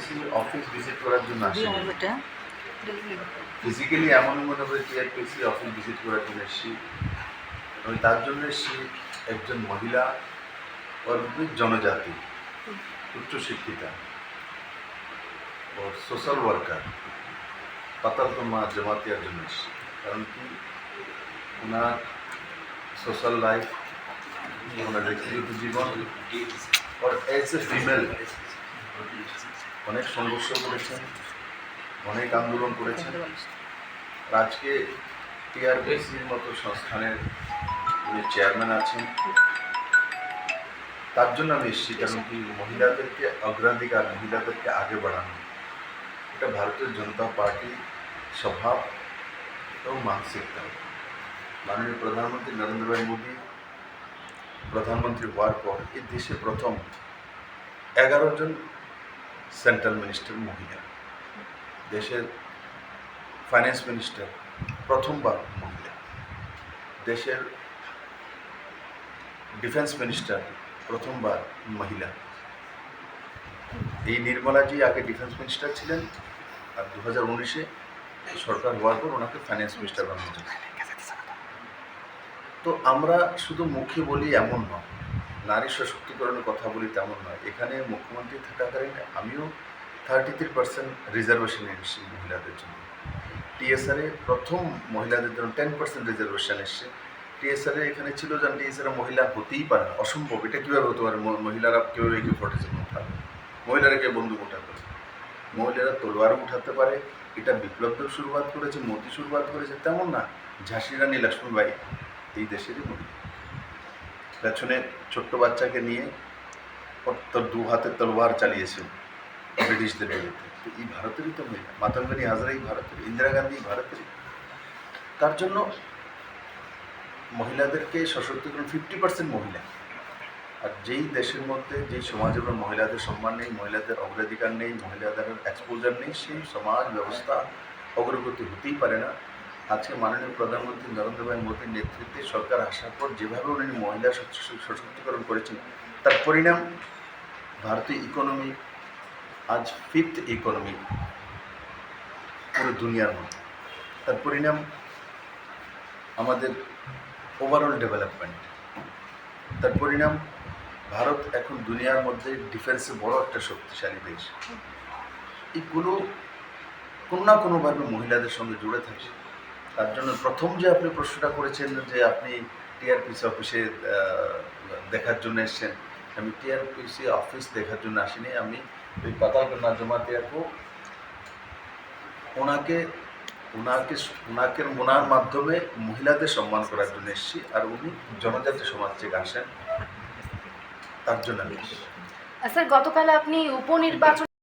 TRPC office visit করার জন্য আসিনি। ফিজিক্যালি এমন মনে হয় টিআরপিসি অফিস ভিজিট করার জন্য এসেছি। আমি তার জন্য এসেছি একজন মহিলা और জনজাতি উচ্চশিক্ষিতা ও সোশ্যাল ওয়ার্কার পাতাল কুমার জামাতিয়ার জন্য এসেছি। কারণ কি ওনার সোশ্যাল লাইফ, ওনার ব্যক্তিগত জীবন और एज ए ফিমেল অনেক সংঘর্ষ করেছেন, অনেক আন্দোলন করেছেন। আজকে টিআরপিসির মতো সংস্থানের উনি চেয়ারম্যান আছেন, তার জন্য আমি এসেছি। কারণ কি মহিলাদেরকে অগ্রাধিকার, মহিলাদেরকে আগে বাড়ানো, এটা ভারতীয় জনতা পার্টি স্বভাব এবং মানসিকতা। মাননীয় প্রধানমন্ত্রী নরেন্দ্র ভাই মোদী প্রধানমন্ত্রী হওয়ার পর এই দেশে প্রথম 11 জন সেন্ট্রাল মিনিস্টার মহিলা, দেশের ফাইন্যান্স মিনিস্টার প্রথমবার মহিলা, দেশের ডিফেন্স মিনিস্টার প্রথমবার মহিলা। এই নির্মলাজি আগে ডিফেন্স মিনিস্টার ছিলেন, আর 2019-এ সরকার হওয়ার পর ওনাকে ফাইন্যান্স মিনিস্টার বানানো হয়েছে। তো আমরা শুধু মুখে বলি এমন নয়, নারী সশক্তিকরণের কথা বলি তেমন নয়। এখানে মুখ্যমন্ত্রী থাকাকালীন আমিও 33% রিজার্ভেশন এসেছি মহিলাদের জন্য। টিএসআরে প্রথম মহিলাদের জন্য 10% রিজার্ভেশন এসছে। টিএসআরে এখানে ছিল যে টিএসআরে মহিলা হতেই পারে না, অসম্ভব। এটা কীভাবে হতে পারে? মহিলারা কীভাবে কেউ ফটেছে উঠাবে? মহিলারা কেউ বন্দুক উঠাতে পারে, মহিলারা তলোয়ারও উঠাতে পারে। এটা বিপ্লবদেব শুরুয়াত করেছে, মোদী শুরুয়াত করেছে, তেমন না। ঝাঁসি রানী লক্ষ্মীবাই এই দেশেরই মহিলা। পেছনে ছোট্ট বাচ্চাকে নিয়ে তোর 2 হাতে তলোয়ার চালিয়েছে ব্রিটিশদের বিরুদ্ধে। তো এই ভারতেরই তো মহিলা। মাতঙ্গিনী হাজরাই ভারতের, ইন্দিরা গান্ধী ভারতেরই। তার জন্য মহিলাদেরকে সশক্তিকরণ 50% মহিলা। আর যেই দেশের মধ্যে, যেই সমাজের মহিলাদের সম্মান নেই, মহিলাদের অগ্রাধিকার নেই, মহিলাদের এক্সপোজার নেই, সেই সমাজ ব্যবস্থা অগ্রগতি হতেই পারে না। আজকে মাননীয় প্রধানমন্ত্রী নরেন্দ্র ভাই মোদীর নেতৃত্বে সরকার আসার পর যেভাবে উনি মহিলা সশক্তিকরণ করেছেন, তার পরিণাম ভারতীয় ইকোনমি আজ 5th ইকোনমি পুরো দুনিয়ার মধ্যে। তার পরিণাম আমাদের ওভারঅল ডেভেলপমেন্ট। তার পরিণাম ভারত এখন দুনিয়ার মধ্যে ডিফেন্সে বড় একটা শক্তিশালী দেশ। এইগুলো কোনো না কোনোভাবে মহিলাদের সঙ্গে জুড়ে থাকে। তার জন্য প্রথম যে আপনি প্রশ্নটা করেছেন যে আপনি টিআরপিসি অফিসে দেখার জন্য এসেছেন, আমি টিআরপিসি অফিস দেখার জন্য আসিনি। আমি ওই পাতাল কন্যা জমাতিয়াকে ওনার মাধ্যমে মহিলাদের সম্মান করার জন্য এসেছি। আর উনি জনজাতি সমাজ থেকে আসেন, তার জন্য আমি এসেছি। স্যার, গতকাল আপনি উপনির্বাচন